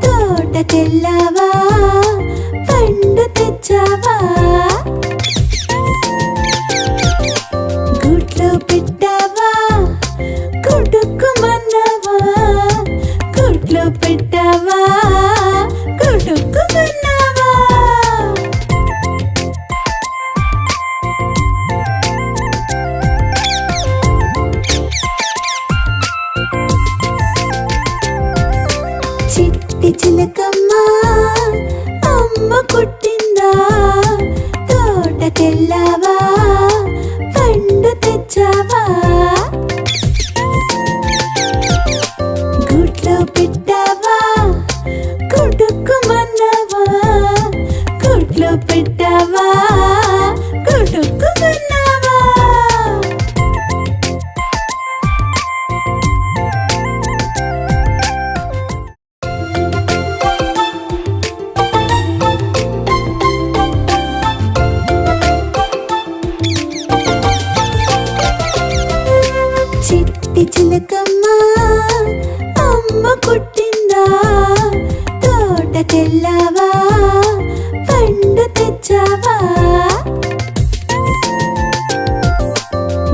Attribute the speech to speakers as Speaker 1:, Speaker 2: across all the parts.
Speaker 1: తోటకెళ్ళావా పండు తెచ్చావా గుట్లో పెట్టావా కుడుక్కుమన్నావా గుట్లో పెట్టావా కుడుక్కుమన్నావా చిట్టి చిలకమ్మ అమ్మ పుట్టిందా తోటకెళ్ళావా పండు తెచ్చావా గుట్లో పెట్టావా కుడుక్కుమన్నావా గుట్లో పెట్టావా కుడుక్కుమన్నావా చిట్టి చిలకమ్మ అమ్మ పుట్టిందా తోటకెళ్ళావా పండు తెచ్చావా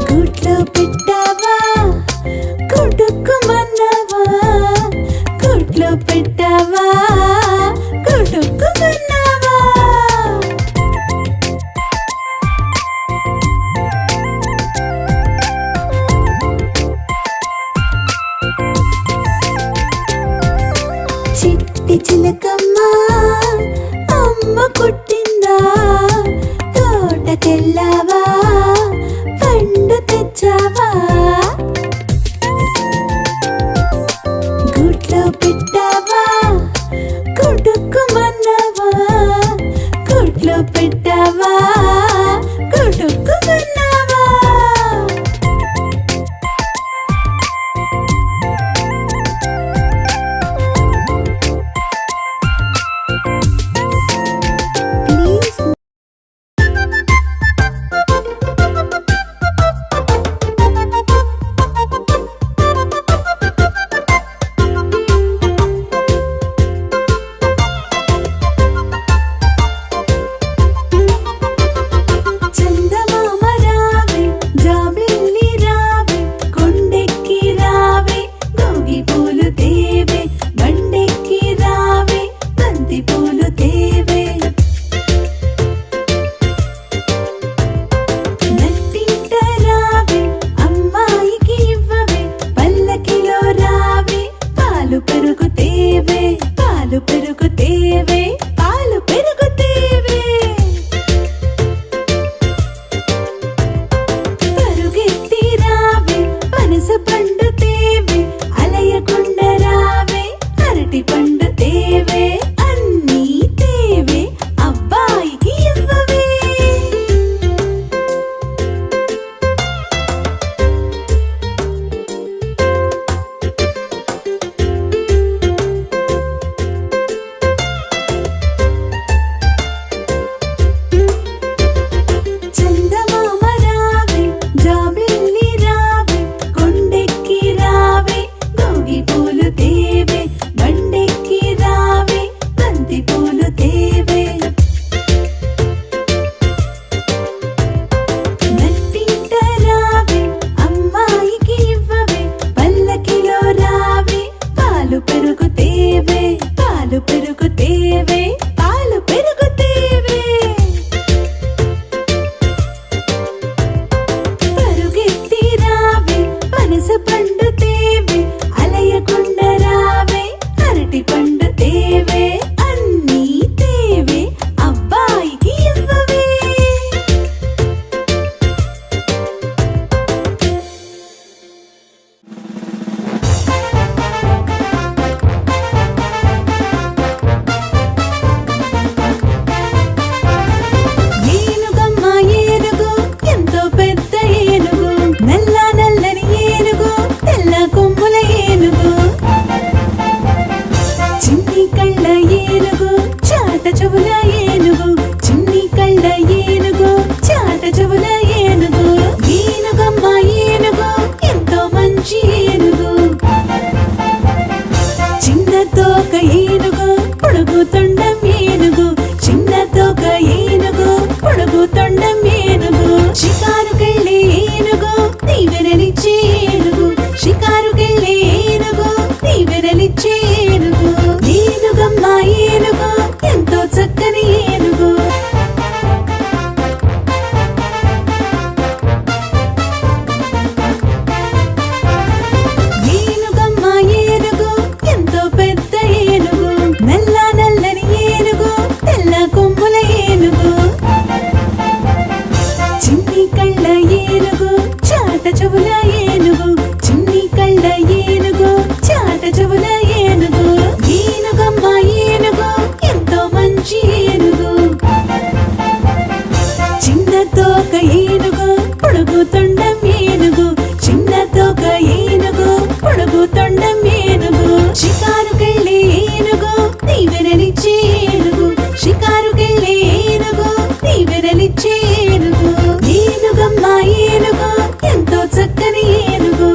Speaker 1: గుట్లో పెట్టావా కుడుక్కుమన్నావా గుట్లో పెట్టావా కుడుక్కుమన్నావా చిట్టి చిలకమ్మ అమ్మ పుట్టిందా తోటకెళ్ళావా పండు తెచ్చావా గుట్లో పెట్టావా కుడుక్కుమన్నావా గుట్లో పెట్టావా కుడుక్కుమన్నావా ప్లీజ్ ఏనుగు పొడుగు తొండం ఏనుగు చిన్న తోక ఏనుగు పొడుగు తొండం ఏనుగు షికారుకెళ్ళే ఏనుగు దీవెనలిచ్చే ఏనుగు షికారుకెళ్ళే ఏనుగు దీవెనలిచ్చే ఏనుగు ఏనుగమ్మ ఏనుగు ఎంతో చక్కని ఏనుగు ఏనుగమ్మ ఏనుగు ఎంతో పెద్ద ఏనుగు నల్ల నల్లని ఏనుగు తెల్ల కొమ్ముల ఏనుగు చిన్ని కళ్ళ ఏనుగు చాట చెవుల ఏనుగు చిన్ని కళ్ళ ఏనుగు చాట చెవుల ఏనుగు ఏనుగమ్మ ఏనుగు ఎంతో మంచి ఏనుగు చిన్న తోక ఏనుగు పొడుగు తొండం ఏనుగు చిన్న తోక ఏనుగు పొడుగు తొండం ఏనుగు షికారుకెళ్ళే ఏనుగు దీవెనలిచ్చే ఏనుగు షికారుకెళ్ళే ఏనుగు దీవెనలిచ్చే ఏనుగు ఏనుగమ్మ ఏనుగు ఎంతో చక్కని ఏనుగు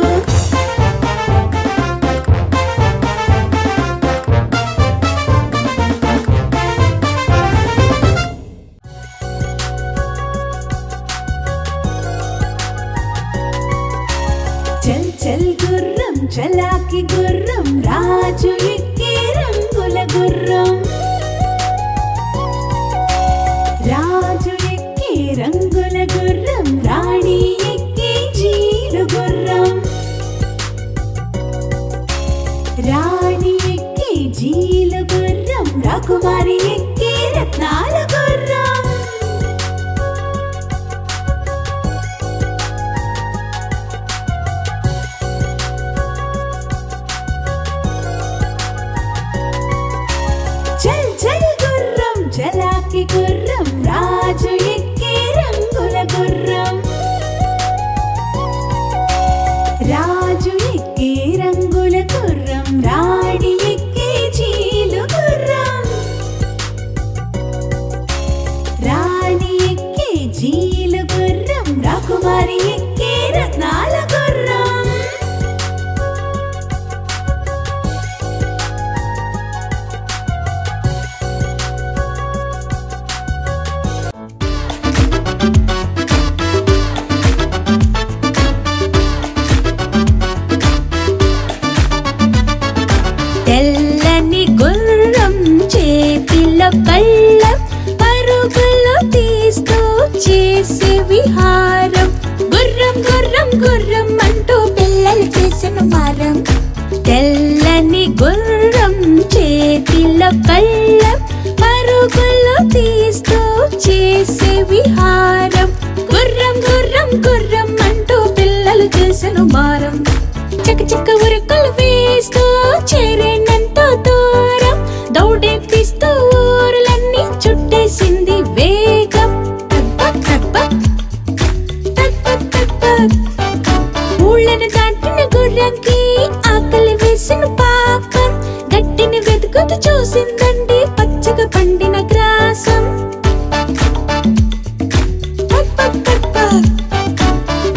Speaker 1: చల్ చల్ గుర్రం చలాకి గుర్రం రాజు ఎక్కే రంగుల గుర్రం రాజు ఎక్కే రంగుల గుర్రం రాణి ఎక్కే జీలు గుర్రం రాణి ఎక్కే జీలు గుర్రం రాకుమారి ఎక్కే రత్నాల గుర్రం చల్ చల్ గుర్రం చలాకి గుర్రం రాజు ఎక్కే రంగుల గుర్రం రాజు ఎక్కే రంగుల గుర్రం రాణి ఎక్కే జీలు గుర్రం రాణి ఎక్కే జీలు గుర్రం రాకుమారి ఎక్కే రత్నాల గుర్రం తెల్లని గుర్రం చేతిలో కళ్ళం పరుగులు తీస్తూ చేసే విహారం గుర్రం గుర్రం గుర్రం అంటూ పిల్లలు చేసిన మారం తెల్లని గుర్రం చేతిలో కళ్ళం పరుగులు తీస్తూ చేసే విహారం గుర్రం గుర్రం గుర్రం అంటూ పిల్లలు చేసిన మారం చక చక ఉరుకులు వేస్తూ చేరేనంతో దూరం దౌడెత్తిస్తూ ఊరులన్నీ చుట్టేసింది వేగం టక్ టక్ టక్ టక్ టక్ ఊళ్ళను దాటిన గుర్రంకి ఆకలి వేసిన పాపం గట్టిని వెతుకుతూ చూసిందండి పచ్చగా పండిన గ్రాసం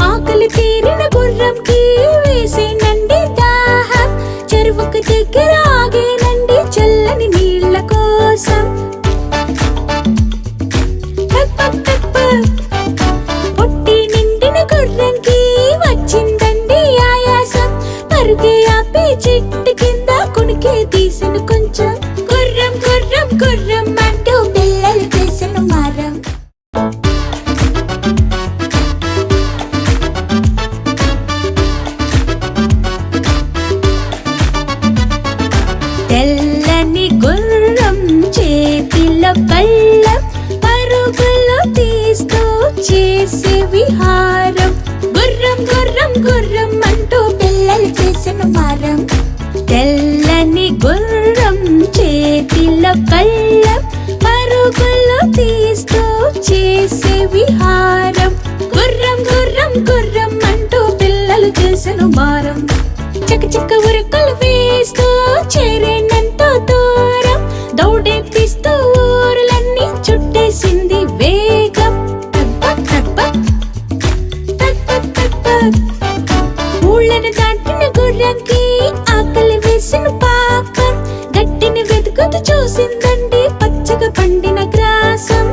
Speaker 1: ఆకలి తీరిన గుర్రంకి వేసేనండి దాహం చెరువుకు దగ్గర ఆగేనండి చల్లని నీళ్ళ కోసం పొట్టి నిండిన గుర్రంకి వచ్చిందండి ఆయాసం పరుగే ఆపి చెట్టు కింద కునికి తీసిన కొంచెం గుర్రం గుర్రం గుర్రం అంటూ పిల్లలు చేసిన మారం తెల్లని గుర్రం చేతిలో కళ్ళం పరుగులు తీస్తూ చేసే విహారం గుర్రం గుర్రం గుర్రం అంటూ పిల్లలు చేసిన మారం తెల్లని గుర్రం చేతిలో కళ్ళం పరుగులు తీస్తూ చేసే విహారం గుర్రం గుర్రం గుర్రం అంటూ పిల్లలు చేసిన మారం చక చక ఉరుకులు వేస్తూ చేరేనంతో దూరం దౌడెత్తిస్తూ ఊరులన్నీ చుట్టేసింది వేగం టక్ టక్ టక్ టక్ ఊళ్ళను దాటిన గుర్రంకి ఆకలి వేసిన పాపం గట్టిని చూసిందండి పచ్చగా పండిన గ్రాసం.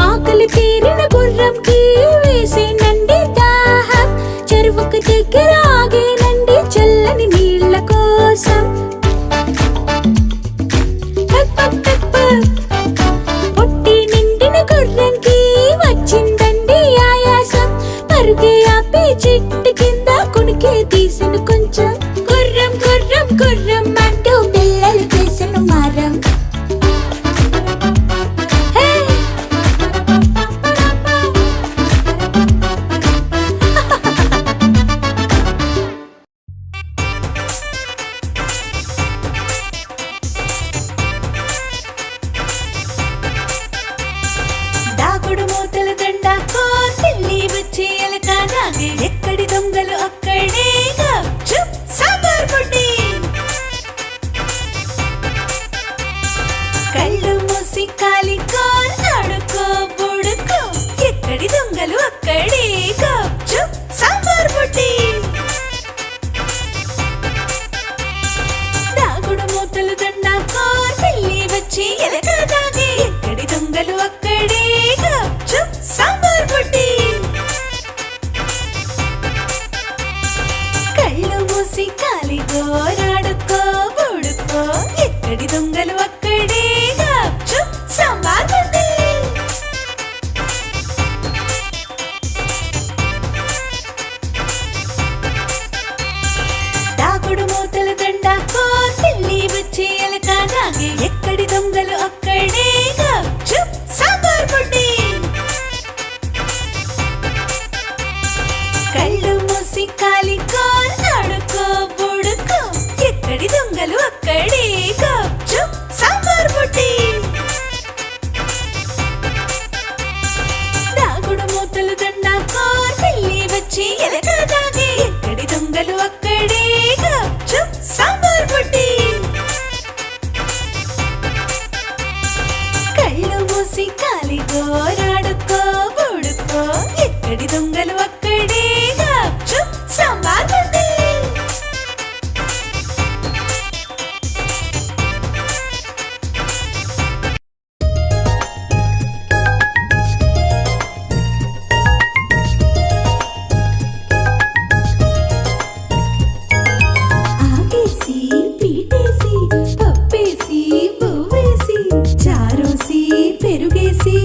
Speaker 1: ఆకలి తీరిన గుర్రంకి వేసేనండి దాహం. చెరువుకు దగ్గర ఆగేనండి చల్లని నీళ్ళ కోసం. పొట్టి నిండిన గుర్రంకి వచ్చిందండి ఆయాసం. పరుగే ఆపి చెట్టు కింద కునికే తీసిన కొంచెం. గుర్రం గుర్రం గుర్రం అంటూ పిల్లలు చేసిన మారం. దాగుడు మూతల దండ పిల్లి వచ్చి ఎలక నాగే. ఎక్కడి దొంగలు అక్కడే గప్చుప్ సాంబార్ బుడ్డి. కళ్ళు మూసి కాలికో ఆడుకో బుడుకో. ఎక్కడి దొంగలు అక్కడే గప్చుప్ సాంబార్ బుడ్డి. దాగుడు మూతల దండ పిల్లి వచ్చి ఎలక నాగే. ఎక్కడి దొంగలు అక్కడే గప్చుప్ సాంబార్ బుడ్డి. కళ్ళు మూసి కాలిగోరాడుకో బుడుకో. ఎక్కడి దొంగలు అక్కడే గప్చుప్ సాంబార్ బుడ్డి. దాగుడు మూతల దండ పిల్లి వచ్చి ఎలక నాగే. ఎక్కడి దొంగలు అక్కడే గప్చుప్ సాంబార్ బుడ్డి. కళ్ళు మూసి కాలికో ఆడుకో బుడుకో. ఎక్కడి దొంగలు అక్కడే గప్చుప్ సాంబార్ బుడ్డి. దాగుడు మూతల దండ పిల్లి వచ్చి ఎలక నాగే. ఎక్కడి దొంగలు అక్కడే గప్చుప్ సాంబార్ బుడ్డి. కళ్ళు మూసి కాలిగోరాడుకో బుడుకో. ఎక్కడి దొంగలు అక్కడే గప్చుప్ సాంబార్ బుడ్డి. ఆకేసి పీటేసి పప్పేసి బువ్వేసి చారోసి పెరుగేసి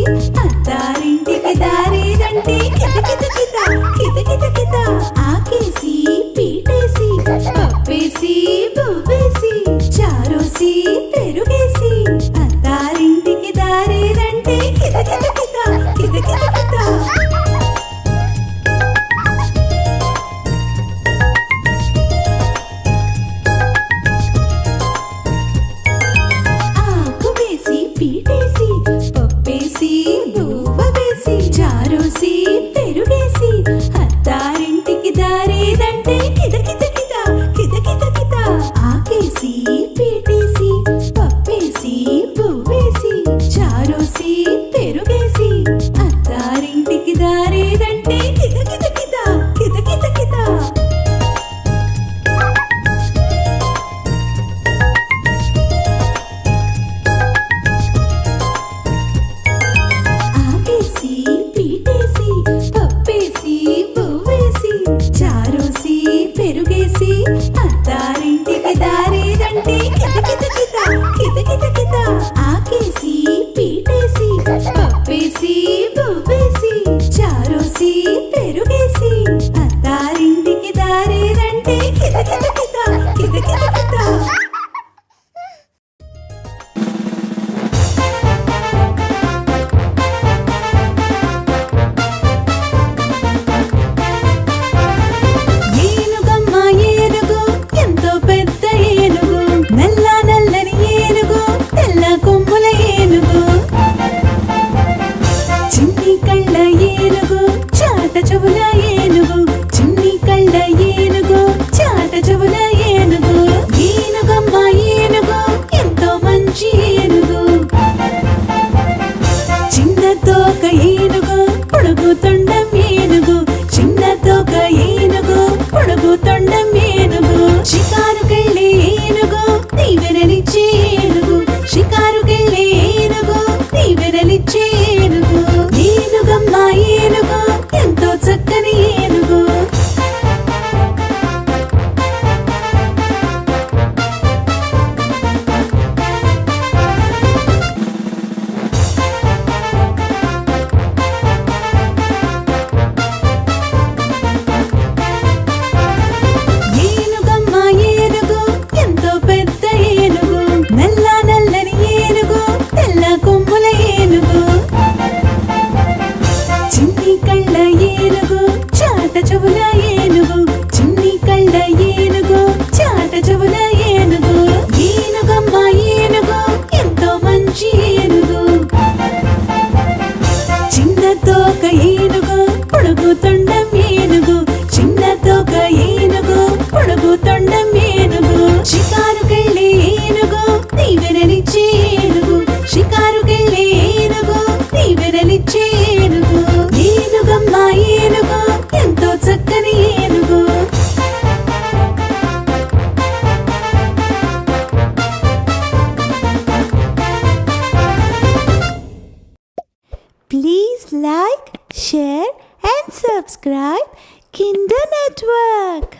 Speaker 1: అత్తారింటికి దారేదంటే కిత కిత కిత కిత కిత కిత. ఆకేసి పీటేసి పప్పేసి బువ్వేసి చారోసి పెరుగేసి అత్తారింటికి దారేదంటే కిత కిత కిత కిత కిత కిత. ఆకు వేసి పీటేసి పప్పేసి బువ్వ వేసి చారోసి పెరుగేసి అత్తారింటికి దారేదంటే కిత కిత కిత కిత కిత కిత. ఆకేసి పీటేసి పప్పేసి బువ్వేసి చారోసి పెరుగేసి అత్తారింటికి దారేదంటే కిత కిత కిత కిత కిత కిత. ఆకేసి పీటేసి పప్పేసి బువ్వేసి చారోసి పెరుగేసి అత్తారింటికి దారేదంటే కిత కిత కిత కిత కిత కిత. ఆకేసి పీటేసి పప్పేసి బువ్వేసి చారోసి పెరుగేసి అత్తారింటికి దారేదంటే కిత కిత కిత కిత కిత కిత. ఏనుగమ్మ ఏనుగు ఎంతో పెద్ద ఏనుగు. నల్ల నల్లని ఏనుగు తెల్ల కొమ్ముల ఏనుగు. చిన్ని కళ్ళ ఏనుగు చాట చెవుల ఏనుగు. చిన్ని కళ్ళ ఏనుగు చాట చెవుల subscribe Kinder Network.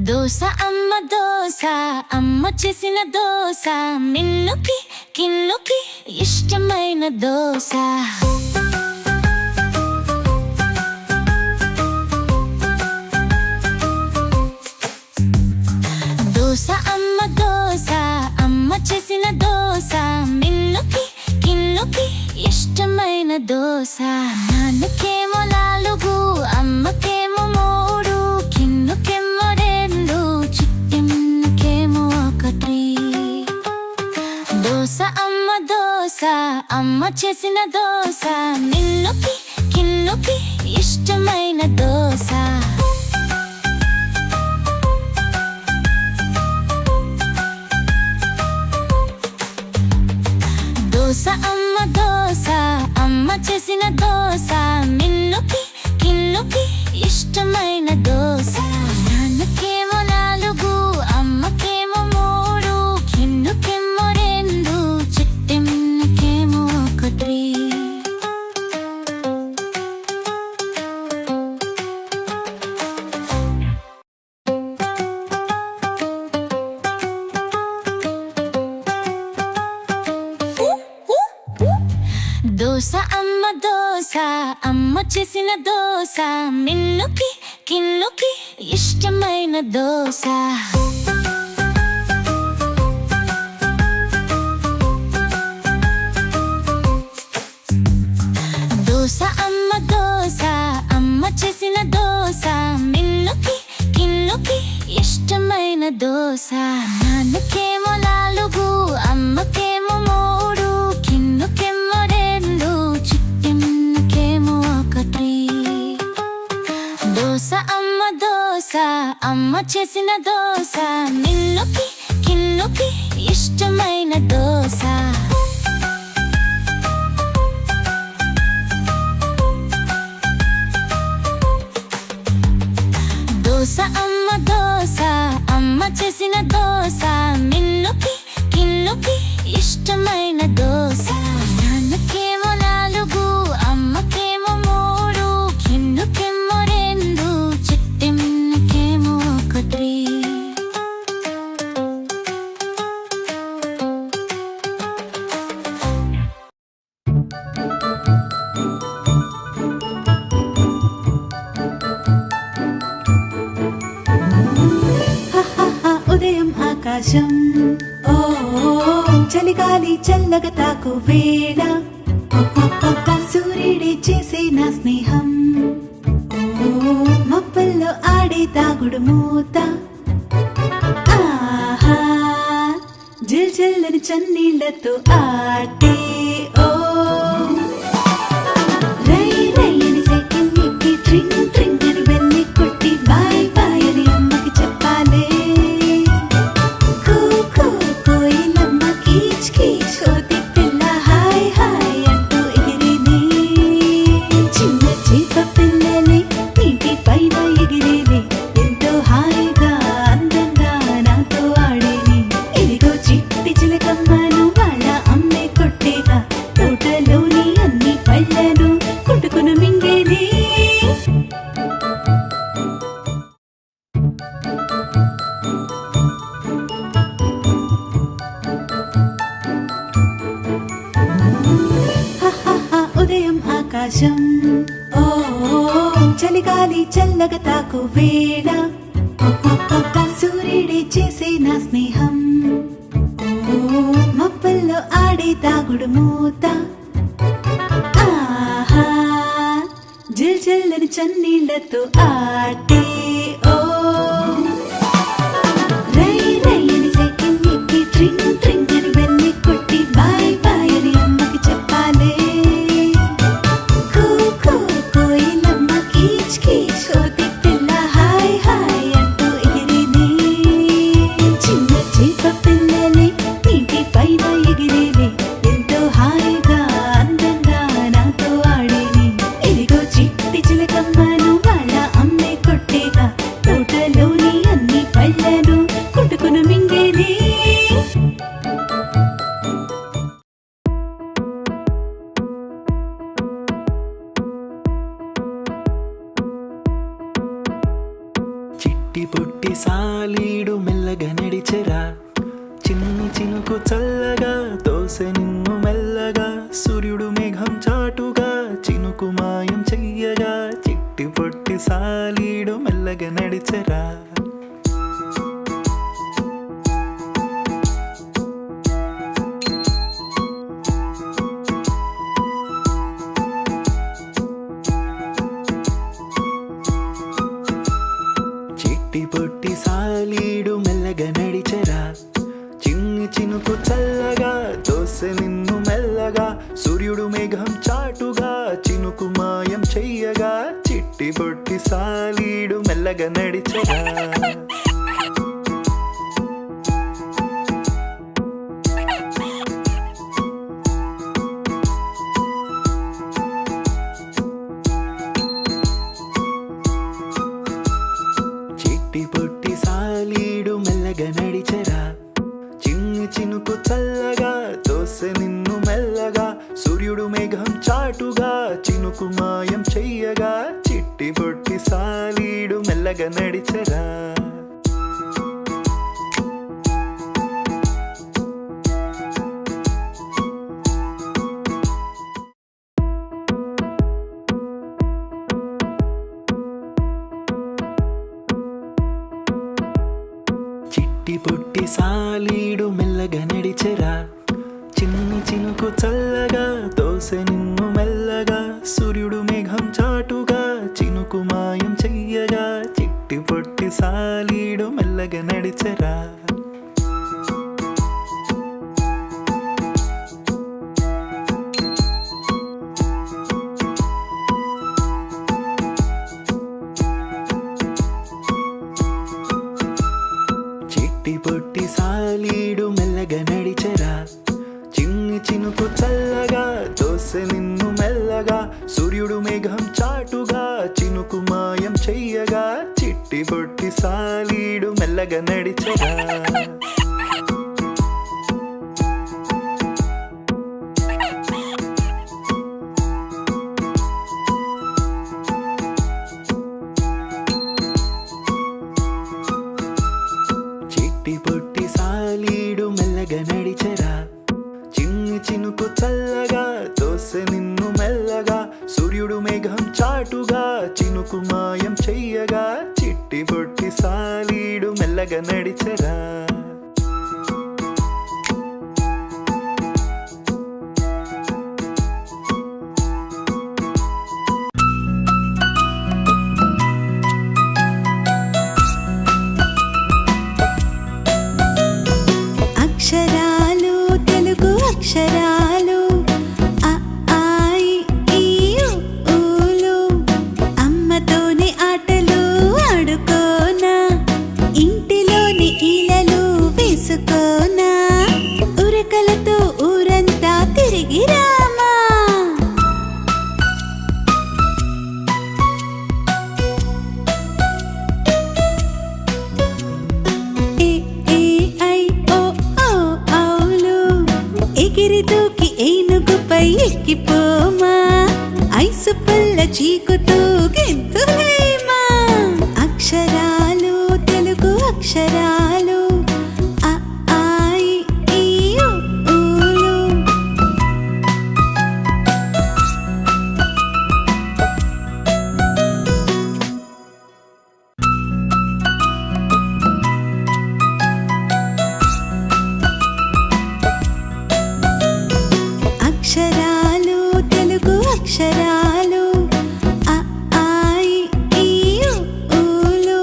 Speaker 2: దోస అమ్మ చేసిన దోస మిన్నుకి కిన్నుకి ఇష్టమైన దోస దోస అమ్మ చేసిన దోస మిన్నుకి కిన్నుకి ఇష్టమైన దోస నాన్నకేమో 4 అమ్మకేమో 3 కిన్నుకేమో 2 చిట్టెమ్మకేమో 1 దోస అమ్మ చేసిన దోస మిన్నుకి కిన్నుకి ఇష్టమైన దోస దోస అమ్మ చేసిన దోస మిన్నుకి కిన్నుకి ఇష్టమైన దోస నాన్నకేమో 4 అమ్మకేమో 3 కిన్నుకేమో 2 చిట్టెమ్మకేమో 1 దోస అమ్మ చేసిన దోస మిన్నుకి కిన్నుకి ఇష్టమైన దోస దోస అమ్మ చేసిన దోస మిన్నుకి కిన్నుకి ఇష్టమైన దోస నాన్నకేమో 4 అమ్మకేమో 3 కిన్నుకేమో 2 చిట్టిమ్మకేమో 1 దోస అమ్మ చేసిన దోస మిన్నుకి కిన్నుకి ఇష్టమైన దోస దోస అమ్మ చేసిన దోస మిన్నుకి కిన్నుకి ఇష్టమైన దోస నాన్నకేమో 4 అమ్మకేమో 3 కిన్నుకేమో 2 చిట్టిమ్మకేమో 1
Speaker 1: ఉదయం ఆకాశం ఓ చలిగాలి చల్లగా తాకు వేళ సూర్యుడే చేసే నా స్నేహం ఓ మబ్బల్లో ఆడే తాగుడు మూత ఆహా జిల్ జిల్లని చన్నీళ్లతో ఆటే ఓ రై రై అని సైకిల్ ఎక్కి ట్రింగ్ ట్రింగ్ అని వెళ్ళి కొట్టి బాయ్ బాయ్ అని అమ్మకి చెప్పాలే కోయిలమ్మ కీచ్ కీచ్ కోతి పిల్ల హాయ్ హాయ్ అంటూ ఎగిరేది చిన్న చేప పిల్లలే నీటి పైన ఎగిరేది ఎంతో హాయిగా అందంగా నాతో ఆడేది ఇదిగో చిట్టి చిలకమ్మను వాళ్ళ అమ్మే కొట్టేగా తోటలోని అన్ని పళ్ళను కొట్టుకుని మింగేది ఉదయం ఆకాశం ఓ చలిగాలి చల్లగా తాకు వేళ సూర్యుడే చేసే నా స్నేహం ఓ మబ్బల్లో ఆడే తాగుడు మూత ఆహా జిల్ జిల్లని చన్నీళ్లతో ఆటే ఓ రై రై అని సైకిల్ ఎక్కి ట్రింగ్ ట్రింగ్ అని వెళ్ళి కొట్టి బాయ్ బాయ్ అని అమ్మకి చెప్పాలే కోయిలమ్మ కీచ్ కీచ్ కోతి పిల్ల హాయ్ హాయ్ అంటూ ఎగిరేది చిన్న చేప పిల్లలే నీటి పైన ఎగిరేది ఎంతో హాయిగా అందంగా నాతో ఆడేది ఇదిగో చిట్టి చిలకమ్మను వాళ్ళ అమ్మే కొట్టేగా తోటలోని అన్ని పళ్ళను కొట్టుకుని మింగేది
Speaker 3: చిట్టి పొట్టి సాలీడు మెల్లగా నడిచెరా చిన్ని చినుకు చల్లగా తోసె నిన్ను మెల్లగా సూర్యుడు మేఘం చాటుగా చినుకు మాయం చెయ్యగా చిట్టి పొట్టి సాలీడు మెల్లగా నడిచెరా చిట్టి పొట్టి సాలీడు మెల్లగా నడిచెరా చిన్ని చినుకు చల్లగా దోసె నిన్ను మెల్లగా సూర్యుడు మేఘం చాటుగా చినుకు మాయం చెయ్యగా చిట్టి పొట్టి సాలీడు మెల్లగా నడిచెరా చిట్టి పొట్టి సాలీడు మెల్లగా నడిచెరా చిన్ని చినుకు చల్లగా దోసె నిన్ను మెల్లగా సూర్యుడు మేఘం చాటుగా చినుకు మాయం చెయ్యగా చిట్టి పొట్టి సాలీడు మెల్లగా నడిచెరా చిట్టి పొట్టి సాలీడు మెల్లగా నడిచెరా చిన్ని చినుకు చల్లగా దోసె నిన్ను మెల్లగా సూర్యుడు మేఘం చాటుగా చినుకు మాయం చెయ్యగా చిట్టి పొట్టి సాలీడు మెల్లగా నడిచెరా చిట్టి పొట్టి సాలీడు మెల్లగా నడిచెరా చిన్ని చినుకు చల్లగా దోసె నిన్ను మెల్లగా సూర్యుడు మేఘం చాటుగా చినుకు మాయం చెయ్యగా చిట్టి పొట్టి సాలీడు మెల్లగా నడిచెరా చిట్టి పొట్టి సాలీడు మెల్లగా నడిచెరా చిన్ని చినుకు చల్లగా దోసె నిన్ను మెల్లగా సూర్యుడు మేఘం చాటుగా చినుకు మాయం చెయ్యగా చిట్టి పొట్టి సాలీడు మెల్లగా నడిచెరా
Speaker 1: అక్షరాలు తెలుగు అక్షరాలు అ ఆ ఇ ఈ ఉ ఊలు అమ్మతోని ఆటలు ఆడుకోనా ఇంటిలోని ఈలలు వేసుకోనా ఉరకలతో ఊరంతా తిరిగి రామా ఏ ఏ ఐ ఓ ఓ ఔలు ఎగిరి దూకి ఏనుగుపై ఎక్కిపోమా ఐసు పల్ల చీకుతూ గెంతులేమా అక్షరాలు తెలుగు అక్షరాలు అ ఆ ఇ ఈ ఉ ఊలు అక్షరాలు తెలుగు అక్షరాలు అ ఆ ఇ ఈ ఉ ఊలు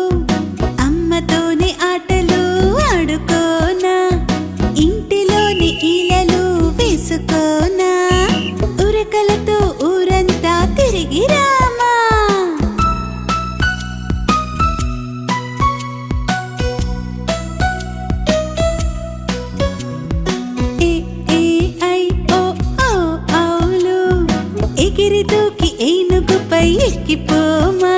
Speaker 1: అమ్మతోని ఆటలు ఆడుకోనా ఇంటిలోని ఈలలు వేసుకోనా ఉరకలతో ఊరంతా తిరిగి రామా ఏ ఏ ఐ ఓ ఓ ఔలు ఎగిరి దూకి ఏనుగుపై ఎక్కిపోమా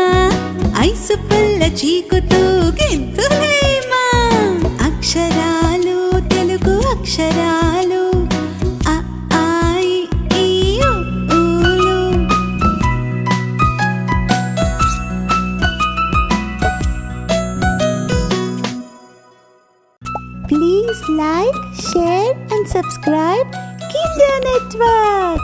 Speaker 1: ఐసు పల్ల చీకుతూ గెంతులేమా అక్షరాలు తెలుగు అక్షరాలు అ ఆ ఇ ఈ ఉ ఊలు Please like, share and subscribe Kinder Network.